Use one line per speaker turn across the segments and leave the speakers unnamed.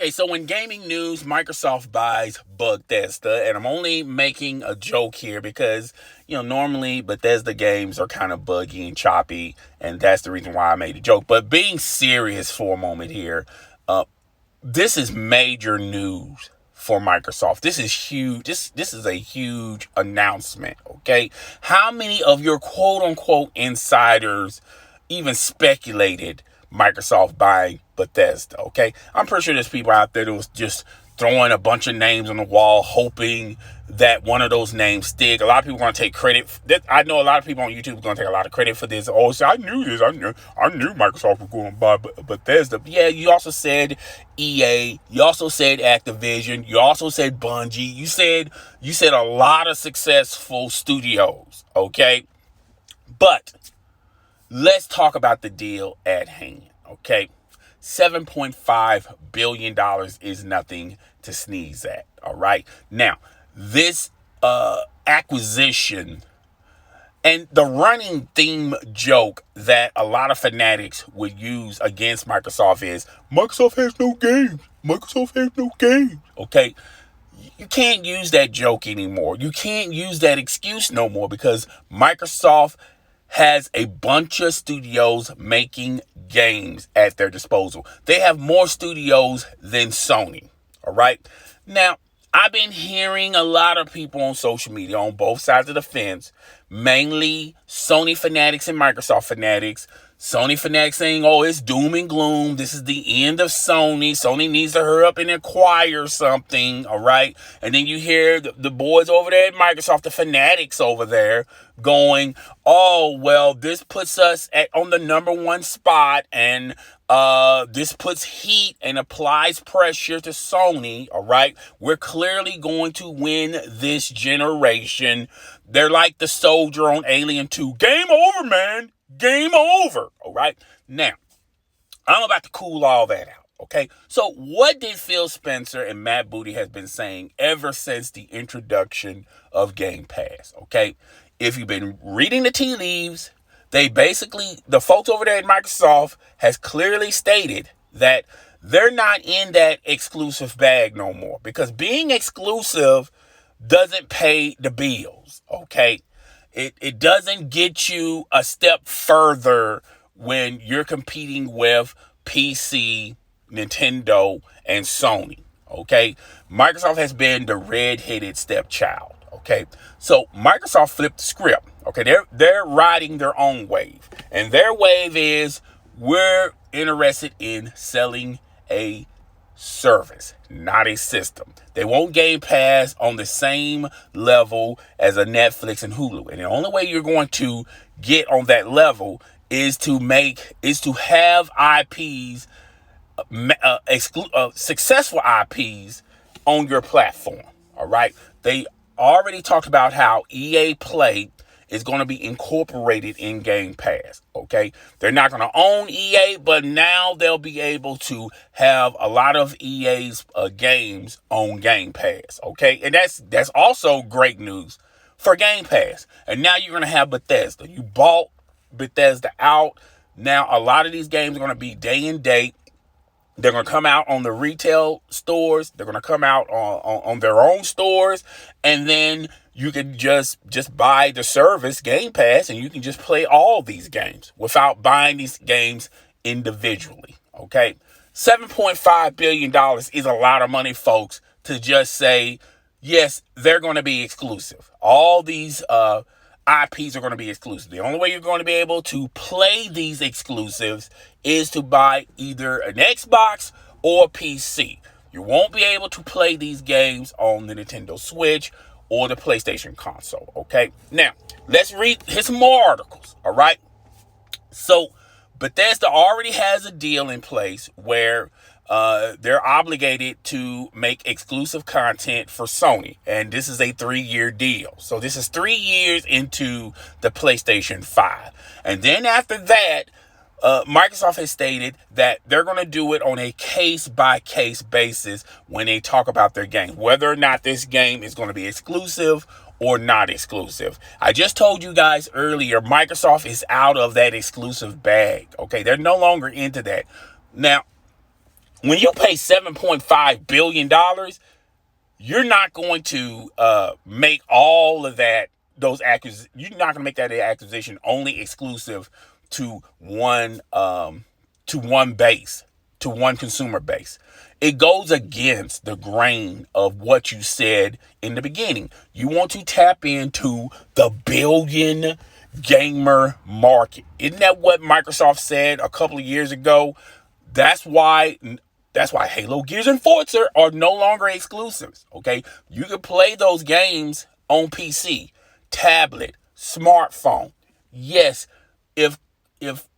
Okay, so in gaming news, Microsoft buys Bethesda, and I'm only making a joke here because, normally Bethesda games are kind of buggy and choppy, and that's the reason why I made a joke. But being serious for a moment here, uh, this is major news for Microsoft. This is huge. This is a huge announcement, okay? How many of your quote unquote insiders even speculated Microsoft buying Bethesda, okay? I'm pretty sure there's people out there that was just throwing a bunch of names on the wall, hoping that one of those names stick. A lot of people are going to take credit. I know a lot of people on YouTube are going to take a lot of credit for this. Oh, so I knew this. I knew Microsoft was going to buy Bethesda. But yeah, you also said EA. You also said Activision. You also said Bungie. You said a lot of successful studios. Okay, but let's talk about the deal at hand. Okay, $7.5 billion is nothing to sneeze at. All right, now this acquisition and the running theme joke that a lot of fanatics would use against Microsoft is Microsoft has no games. Microsoft has no games. Okay. You can't use that joke anymore. You can't use that excuse no more because Microsoft has a bunch of studios making games at their disposal. They have more studios than Sony. All right. Now, I've been hearing a lot of people on social media on both sides of the fence, mainly Sony fanatics and Microsoft fanatics. Sony fanatics saying, oh, it's doom and gloom. This is the end of Sony. Sony needs to hurry up and acquire something, all right? And then you hear the boys over there at Microsoft, the fanatics over there, going, oh, well, this puts us on the number one spot, and this puts heat and applies pressure to Sony, all right? We're clearly going to win this generation. They're like the soldier on Alien 2. Game over, man. Game over. All right. Now, I'm about to cool all that out. Okay. So what did Phil Spencer and Matt Booty has been saying ever since the introduction of Game Pass? Okay. If you've been reading the tea leaves, the folks over there at Microsoft has clearly stated that they're not in that exclusive bag no more because being exclusive doesn't pay the bills. Okay. It doesn't get you a step further when you're competing with PC, Nintendo, and Sony. Okay, Microsoft has been the red-headed stepchild. Okay, so Microsoft flipped the script. Okay, they're riding their own wave, and their wave is we're interested in selling a service, not a system. They want Game Pass on the same level as a Netflix and Hulu. And the only way you're going to get on that level is to have IPs, successful IPs on your platform. All right. They already talked about how EA Play is going to be incorporated in Game Pass, okay? They're not going to own EA, but now they'll be able to have a lot of EA's games on Game Pass, okay? And that's also great news for Game Pass. And now you're going to have Bethesda. You bought Bethesda out. Now a lot of these games are going to be day and date. They're going to come out on the retail stores. They're going to come out on their own stores. And then you can just buy the service Game Pass and you can just play all these games without buying these games individually. Okay. $7.5 billion is a lot of money, folks, to just say, yes, they're going to be exclusive. All these IPs are going to be exclusive. The only way you're going to be able to play these exclusives is to buy either an Xbox or a PC. You won't be able to play these games on the Nintendo Switch or the PlayStation console, okay? Now, let's read some more articles, all right? So, Bethesda already has a deal in place where they're obligated to make exclusive content for Sony. And this is a 3-year deal. So this is 3 years into the PlayStation 5. And then after that, Microsoft has stated that they're going to do it on a case-by-case basis when they talk about their game, whether or not this game is going to be exclusive or not exclusive. I just told you guys earlier, Microsoft is out of that exclusive bag. Okay, they're no longer into that. Now, when you pay $7.5 billion, you're not going to make all of that, you're not going to make that acquisition only exclusive to one base, to one consumer base. It goes against the grain of what you said in the beginning. You want to tap into the billion gamer market. Isn't that what Microsoft said a couple of years ago? That's why Halo, Gears, and Forza are no longer exclusives, okay? You can play those games on PC, tablet, smartphone. Yes, if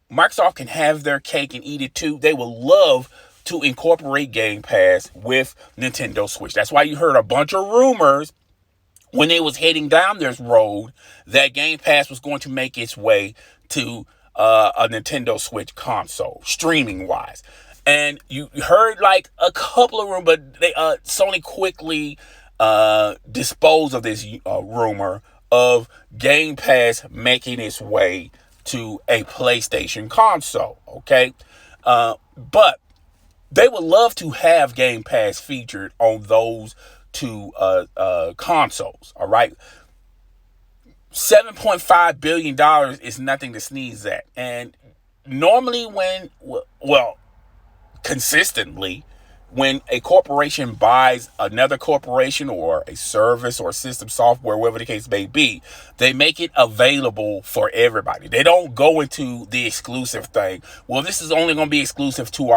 Microsoft can have their cake and eat it too, they will love to incorporate Game Pass with Nintendo Switch. That's why you heard a bunch of rumors when it was heading down this road that Game Pass was going to make its way to a Nintendo Switch console, streaming-wise. And you heard like a couple of rumors, but Sony quickly disposed of this rumor of Game Pass making its way to a PlayStation console, okay? But they would love to have Game Pass featured on those two consoles, all right? $7.5 billion is nothing to sneeze at. And normally consistently, when a corporation buys another corporation or a service or system software, whatever the case may be, they make it available for everybody. They don't go into the exclusive thing. Well, this is only going to be exclusive to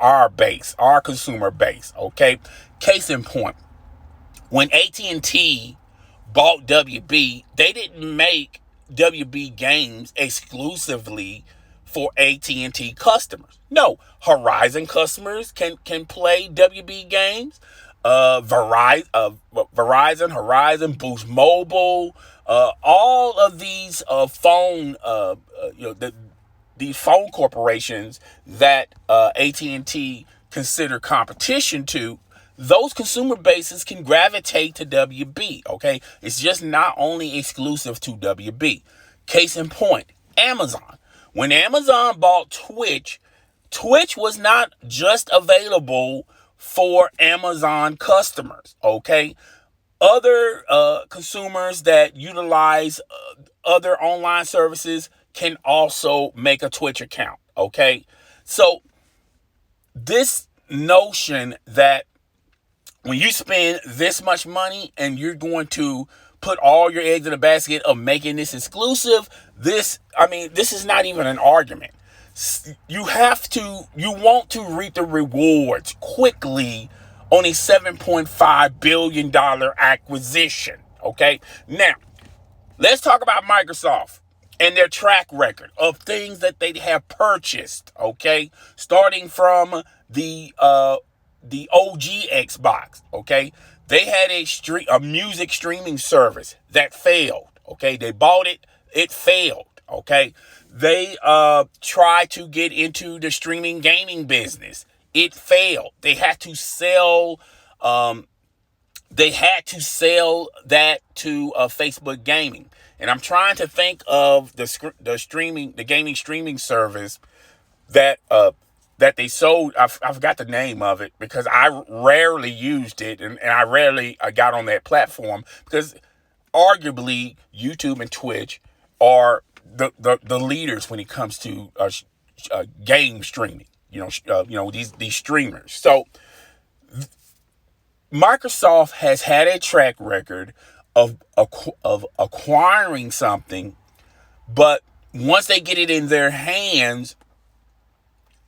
our base, our consumer base, okay? Case in point, when AT&T bought WB, they didn't make WB games exclusively for AT&T customers. No, Horizon customers can play WB games. Verizon, Horizon, Boost Mobile, all of these these phone corporations that AT&T consider competition to, those consumer bases can gravitate to WB, okay? It's just not only exclusive to WB. Case in point, Amazon. When Amazon bought Twitch was not just available for Amazon customers, okay? Other consumers that utilize other online services can also make a Twitch account, okay? So this notion that when you spend this much money and you're going to put all your eggs in a basket of making this exclusive, this is not even an argument. You want to reap the rewards quickly on a $7.5 billion acquisition, okay? Now, let's talk about Microsoft and their track record of things that they have purchased, okay? Starting from the OG Xbox, okay? They had a music streaming service that failed, okay? They bought it, it failed, okay? They tried to get into the streaming gaming business. It failed. They had to sell that to Facebook Gaming. And I'm trying to think of the gaming streaming service that they sold. I forgot the name of it because I rarely used it and I rarely got on that platform because arguably YouTube and Twitch are the leaders when it comes to game streaming. These streamers. So Microsoft has had a track record of acquiring something, but once they get it in their hands,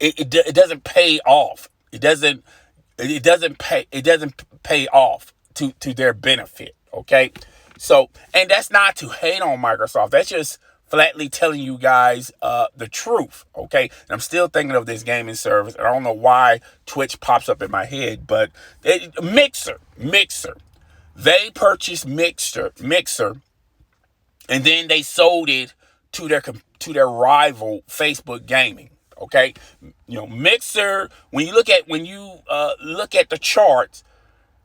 it doesn't pay off. It doesn't pay off to their benefit. Okay, so and that's not to hate on Microsoft. That's just flatly telling you guys the truth. Okay, and I'm still thinking of this gaming service. I don't know why Twitch pops up in my head, but Mixer. They purchased Mixer, and then they sold it to their rival Facebook Gaming. Okay, Mixer. When you look at the charts,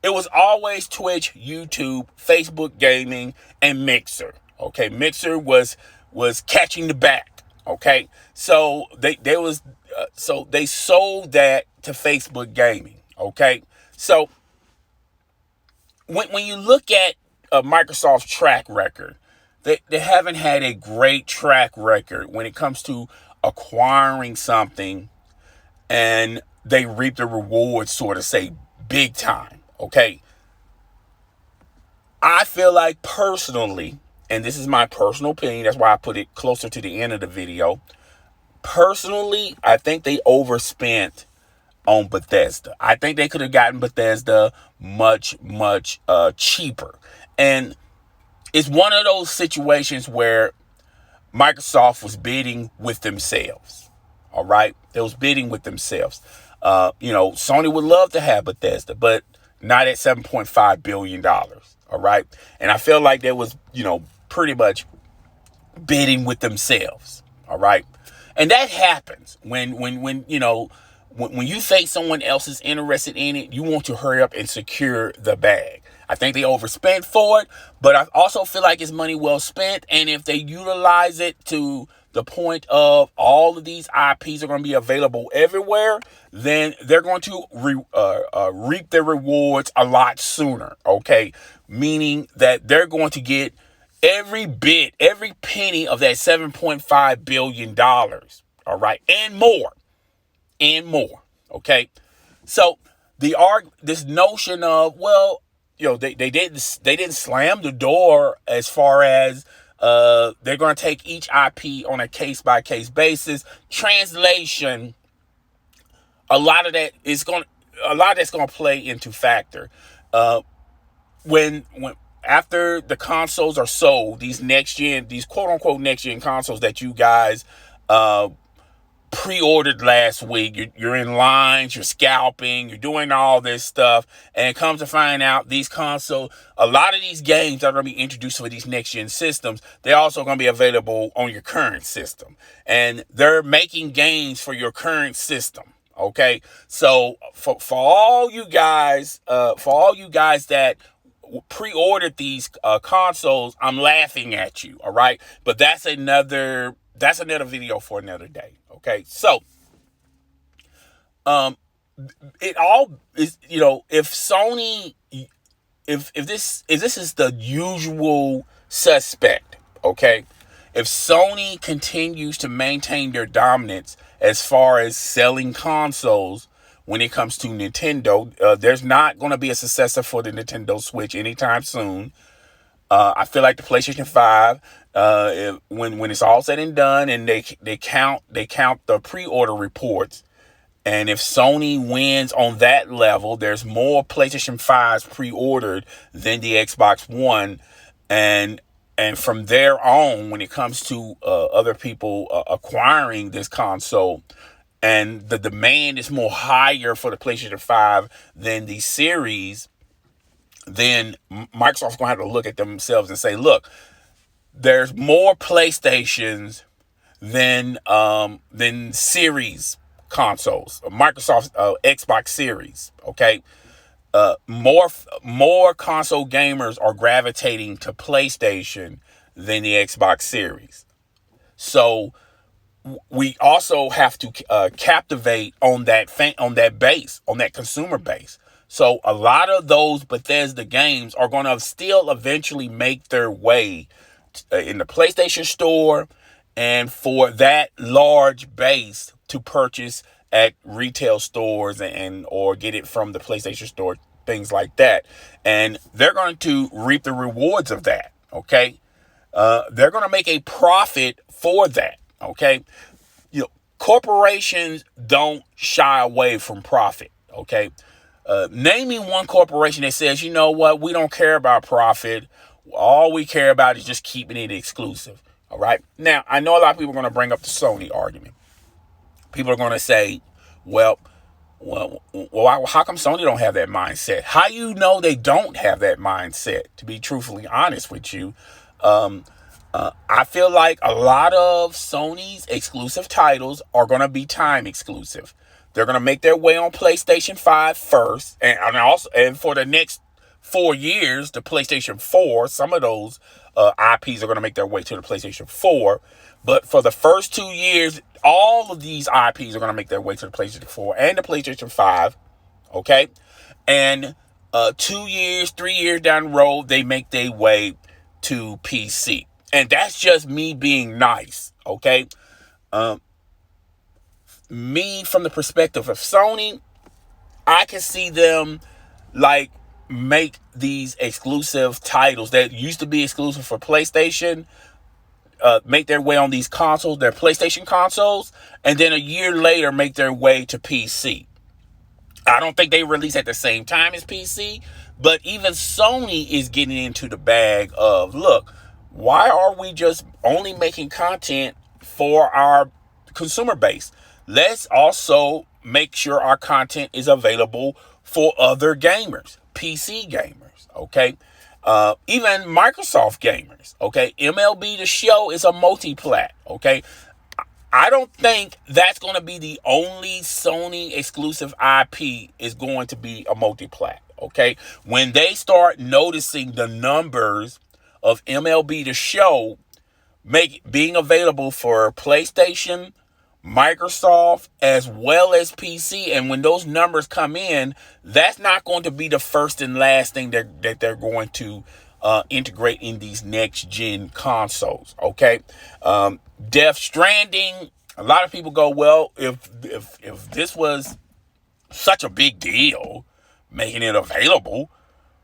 it was always Twitch, YouTube, Facebook Gaming, and Mixer. Okay, Mixer was catching the back. Okay, so they was So they sold that to Facebook Gaming. Okay, so when you look at Microsoft's track record, they haven't had a great track record when it comes to acquiring something and they reap the rewards, sort of say, big time. Okay, I feel like personally, and this is my personal opinion, that's why I put it closer to the end of the video. Personally, I think they overspent on Bethesda. I think they could have gotten Bethesda much cheaper. And it's one of those situations where Microsoft was bidding with themselves. All right? They was bidding with themselves. Sony would love to have Bethesda, but not at $7.5 billion. All right? And I feel like they was, pretty much bidding with themselves. All right? And that happens when you think someone else is interested in it, you want to hurry up and secure the bag. I think they overspent for it, but I also feel like it's money well spent. And if they utilize it to the point of all of these IPs are going to be available everywhere, then they're going to reap their rewards a lot sooner. Okay, meaning that they're going to get every bit, every penny of that $7.5 billion. All right. And more. Okay. So this notion of, well, they didn't slam the door as far as they're going to take each IP on a case-by-case basis. Translation, a lot of that's going to play into factor. When after the consoles are sold, these quote-unquote next-gen consoles that you guys pre-ordered last week, you're in lines, you're scalping, you're doing all this stuff, and it comes to find out these consoles, a lot of these games that are going to be introduced for these next-gen systems, they're also going to be available on your current system. And they're making games for your current system. Okay? So for all you guys that pre-ordered these consoles, I'm laughing at you, all right? But that's another video for another day. Okay, so it all is, if Sony, if this is the usual suspect, okay, if Sony continues to maintain their dominance as far as selling consoles when it comes to Nintendo, there's not going to be a successor for the Nintendo Switch anytime soon. I feel like the PlayStation 5, when it's all said and done, and they count the pre-order reports, and if Sony wins on that level, there's more PlayStation 5s pre-ordered than the Xbox One, and from there on, when it comes to other people acquiring this console, and the demand is more higher for the PlayStation 5 than the series, then Microsoft's going to have to look at themselves and say, look, there's more PlayStations than series consoles, Microsoft's Xbox Series, okay? More console gamers are gravitating to PlayStation than the Xbox Series. So we also have to captivate on that base, on that consumer base. So a lot of those Bethesda games are going to still eventually make their way in the PlayStation Store, and for that large base to purchase at retail stores or get it from the PlayStation Store, things like that. And they're going to reap the rewards of that, okay? They're going to make a profit for that, okay? Corporations don't shy away from profit, okay? Name me one corporation that says, you know what, we don't care about profit. All we care about is just keeping it exclusive. All right. Now, I know a lot of people are going to bring up the Sony argument. People are going to say, well, how come Sony don't have that mindset? How you know they don't have that mindset? To be truthfully honest with you, I feel like a lot of Sony's exclusive titles are going to be time exclusive. They're going to make their way on PlayStation 5 first, and for the next 4 years, the PlayStation 4, some of those IPs are going to make their way to the PlayStation 4. But for the first 2 years, all of these IPs are going to make their way to the PlayStation 4 and the PlayStation 5. Okay? And 2 years, 3 years down the road, they make their way to PC. And that's just me being nice. Okay? Me, from the perspective of Sony, I can see them like make these exclusive titles that used to be exclusive for PlayStation, make their way on these consoles, their PlayStation consoles, and then a year later make their way to PC. I don't think they release at the same time as PC, but even Sony is getting into the bag of, look, why are we just only making content for our consumer base? Let's also make sure our content is available for other gamers, PC gamers, okay? Even Microsoft gamers, okay? MLB The Show is a multi-plat, okay? I don't think that's going to be the only Sony exclusive IP is going to be a multi-plat, okay? When they start noticing the numbers of MLB The Show being available for PlayStation, Microsoft, as well as PC, and when those numbers come in, that's not going to be the first and last thing that they're going to integrate in these next gen consoles. Okay, Death Stranding. A lot of people go, well, if this was such a big deal, making it available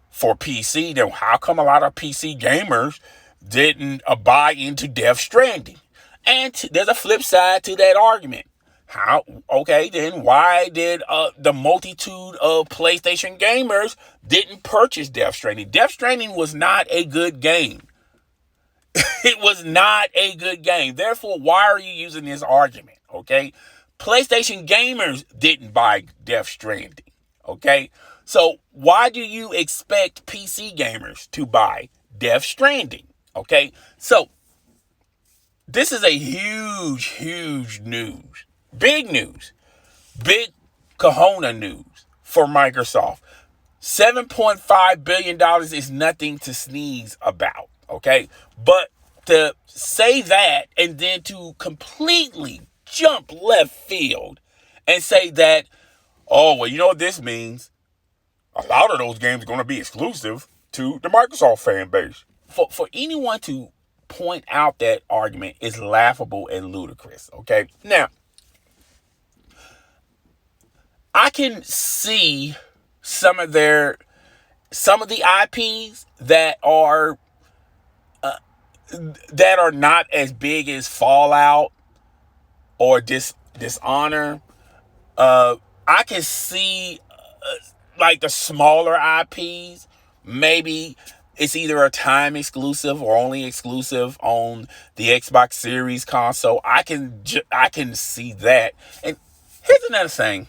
for PC, then how come a lot of PC gamers didn't buy into Death Stranding? And there's a flip side to that argument. Then why did the multitude of PlayStation gamers didn't purchase Death Stranding? Death Stranding was not a good game. It was not a good game. Therefore, why are you using this argument? Okay? PlayStation gamers didn't buy Death Stranding. Okay? So why do you expect PC gamers to buy Death Stranding? Okay? So this is a huge news. Big news. Big kahuna news for Microsoft. $7.5 billion is nothing to sneeze about, okay? But to say that and then to completely jump left field and say that, oh, well, you know what this means? A lot of those games are going to be exclusive to the Microsoft fan base. For anyone to point out that argument is laughable and ludicrous, okay? Now, I can see some of the IPs that are not as big as Fallout or Dishonor. I can see like the smaller IPs, maybe it's either a time exclusive or only exclusive on the Xbox Series console. I can see that. And here's another thing.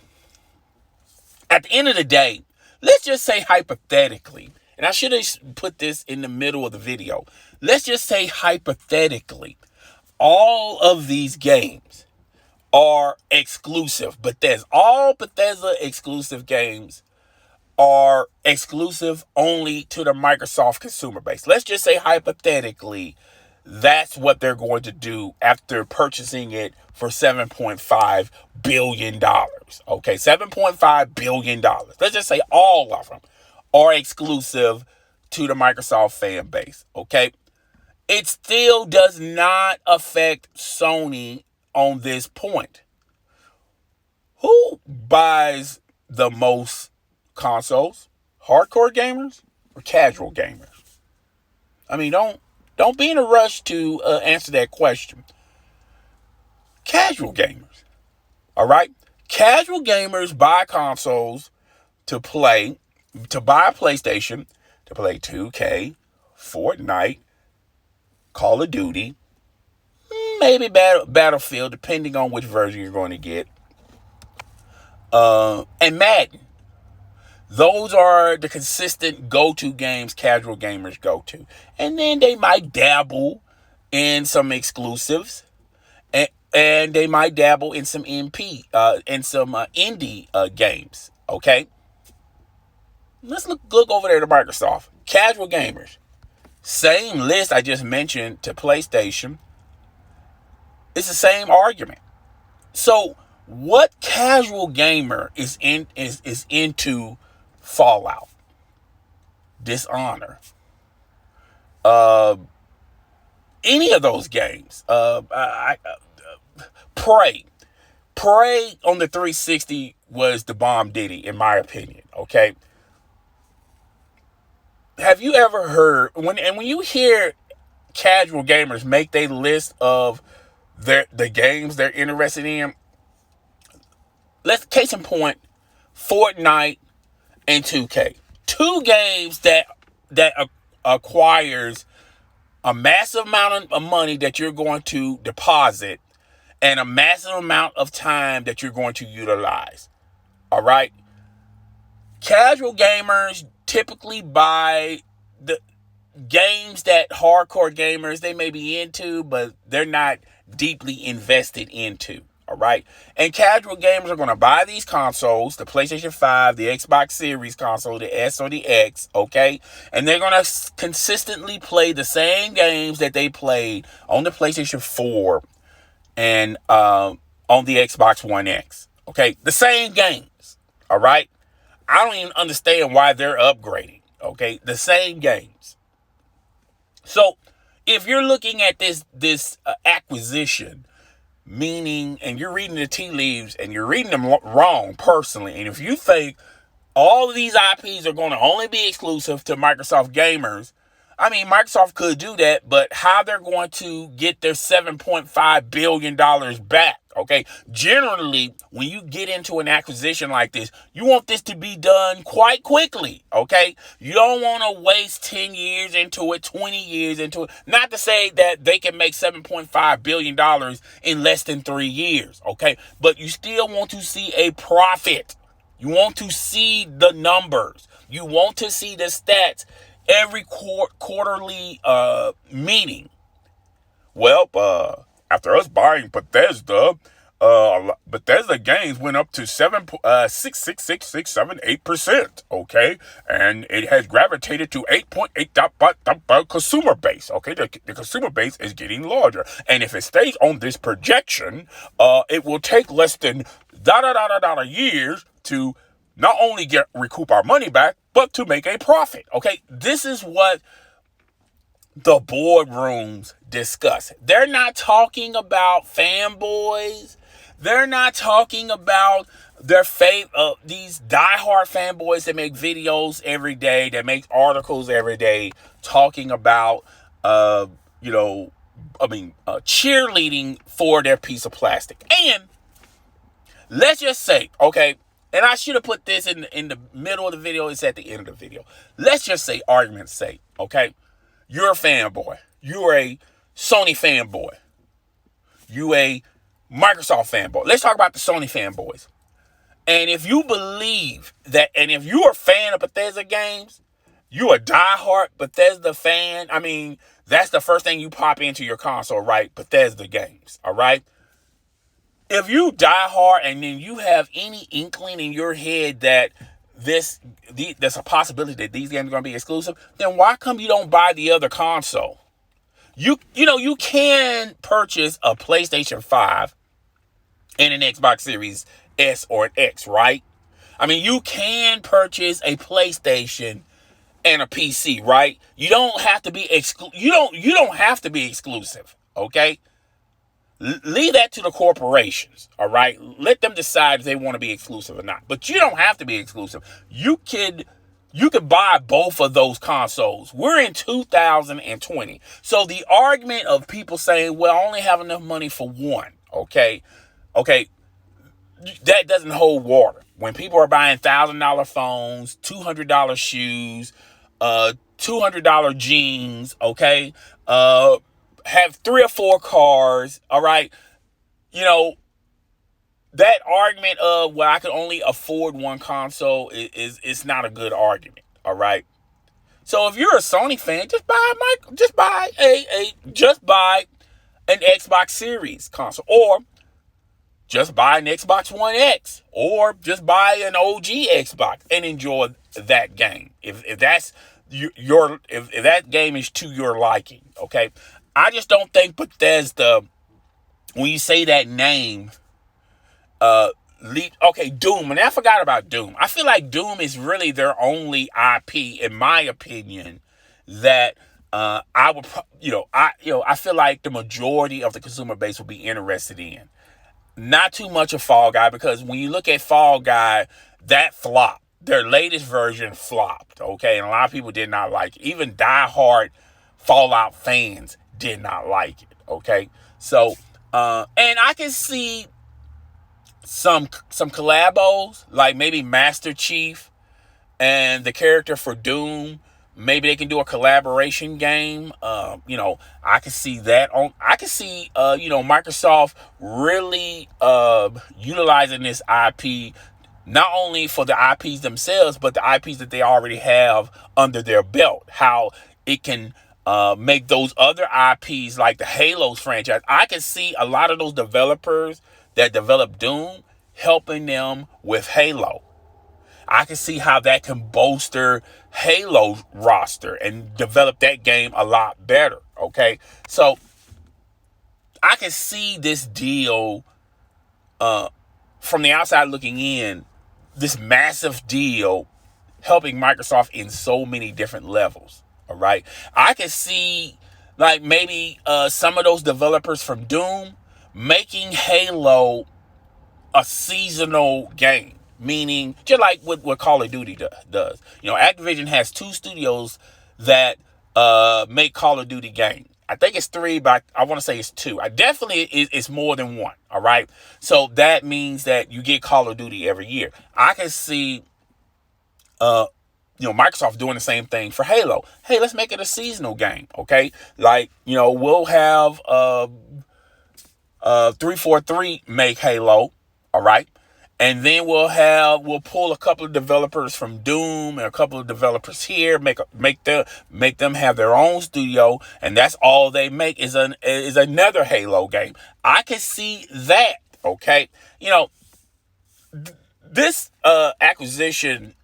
At the end of the day, let's just say hypothetically, and I should have put this in the middle of the video. Let's just say hypothetically, all of these games are exclusive. All Bethesda exclusive games are exclusive only to the Microsoft consumer base. Let's just say hypothetically, that's what they're going to do after purchasing it for $7.5 billion. Okay, $7.5 billion. Let's just say all of them are exclusive to the Microsoft fan base. Okay, it still does not affect Sony on this point. Who buys the most consoles? Hardcore gamers or casual gamers? I mean, don't be in a rush to answer that question. Casual gamers. All right? Casual gamers buy consoles to buy a PlayStation, to play 2K, Fortnite, Call of Duty, maybe Battlefield, depending on which version you're going to get, and Madden. Those are the consistent go-to games casual gamers go to. And then they might dabble in some exclusives. And they might dabble in some indie games. Okay? Let's look over there to Microsoft. Casual gamers. Same list I just mentioned to PlayStation. It's the same argument. So what casual gamer is into Fallout, Dishonor, any of those games? Prey. Prey on the 360 was the bomb ditty, in my opinion. Okay. Have you ever heard when you hear casual gamers make their list of the games they're interested in? Let's case in point, Fortnite and 2K. Two games that acquires a massive amount of money that you're going to deposit and a massive amount of time that you're going to utilize. All right? Casual gamers typically buy the games that hardcore gamers they may be into, but they're not deeply invested into. All right. And casual gamers are going to buy these consoles, the PlayStation 5, the Xbox Series console, the S or the X. Okay. And they're going to consistently play the same games that they played on the PlayStation 4 and on the Xbox One X. Okay. The same games. All right. I don't even understand why they're upgrading. Okay. The same games. So if you're looking at this acquisition, meaning, and you're reading the tea leaves and you're reading them wrong personally, and if you think all of these IPs are going to only be exclusive to Microsoft gamers, I mean, Microsoft could do that, but how they're going to get their $7.5 billion back, okay? Generally, when you get into an acquisition like this, you want this to be done quite quickly, okay? You don't want to waste 10 years into it, 20 years into it. Not to say that they can make $7.5 billion in less than 3 years, okay? But you still want to see a profit. You want to see the numbers. You want to see the stats every quarterly meeting. Well, after us buying Bethesda, Bethesda gains went up to 6.8%, okay? And it has gravitated to 8.8 consumer base, okay? The consumer base is getting larger. And if it stays on this projection, it will take less than years to not only recoup our money back, but to make a profit, okay? This is what the boardrooms discuss. They're not talking about fanboys. They're not talking about their these diehard fanboys that make videos every day, that make articles every day, talking about, cheerleading for their piece of plastic. And let's just say, okay, and I should have put this in the middle of the video. It's at the end of the video. Let's just say, argument's sake, okay? You're a fanboy. You're a Sony fanboy. You a Microsoft fanboy. Let's talk about the Sony fanboys. And if you believe that, and if you're a fan of Bethesda games, you're a diehard Bethesda fan. I mean, that's the first thing you pop into your console, right? Bethesda games, all right? If you die hard and then you have any inkling in your head that there's a possibility that these games are going to be exclusive, then why come you don't buy the other console? You can purchase a PlayStation 5 and an Xbox Series S or an X, right? I mean, you can purchase a PlayStation and a PC, right? You don't have to be you don't have to be exclusive, okay? Leave that to the corporations, all right? Let them decide if they want to be exclusive or not. But you don't have to be exclusive. You could buy both of those consoles. We're in 2020. So the argument of people saying, well, I only have enough money for one, okay, that doesn't hold water. When people are buying $1,000 phones, $200 shoes, $200 jeans, okay, have 3 or 4 cars, all right? That argument of, well, I can only afford one console is not a good argument, all right? So if you're a Sony fan, just buy an Xbox Series console, or just buy an Xbox One X or just buy an OG Xbox and enjoy that game. If that's if that game is to your liking, okay? I just don't think Bethesda, when you say that name, okay, Doom, and I forgot about Doom. I feel like Doom is really their only IP, in my opinion, that I would, I feel like the majority of the consumer base will be interested in. Not too much of Fall Guy, because when you look at Fall Guy, that flopped. Their latest version flopped, okay? And a lot of people did not like it. Even diehard Fallout fans did not like it, okay? So, and I can see some collabos, like maybe Master Chief and the character for Doom. Maybe they can do a collaboration game. I can see that I can see Microsoft really utilizing this IP, not only for the IPs themselves, but the IPs that they already have under their belt. How it can make those other IPs like the Halo's franchise. I can see a lot of those developers that develop Doom helping them with Halo. I can see how that can bolster Halo's roster and develop that game a lot better, okay? So I can see this deal from the outside looking in, this massive deal helping Microsoft in so many different levels, all right? I can see like maybe some of those developers from Doom making Halo a seasonal game. Meaning, just like what Call of Duty does. Activision has 2 studios that make Call of Duty games. I think it's 3, but I want to say it's 2. It's more than 1, all right? So that means that you get Call of Duty every year. I can see, Microsoft doing the same thing for Halo. Hey, let's make it a seasonal game, okay? Like, we'll have 343 make Halo, all right? And then we'll pull a couple of developers from Doom and a couple of developers here, make them have their own studio, and that's all they make is another Halo game. I can see that, okay? This acquisition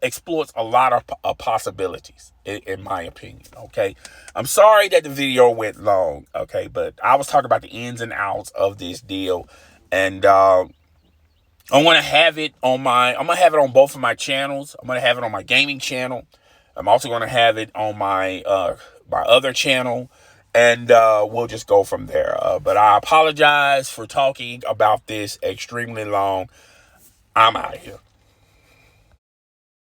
exploits a lot of possibilities, in my opinion, okay? I'm sorry that the video went long, okay? But I was talking about the ins and outs of this deal, and I'm going to have it on both of my channels. I'm going to have it on my gaming channel. I'm also going to have it on my other channel, and we'll just go from there. But I apologize for talking about this extremely long. I'm out of here.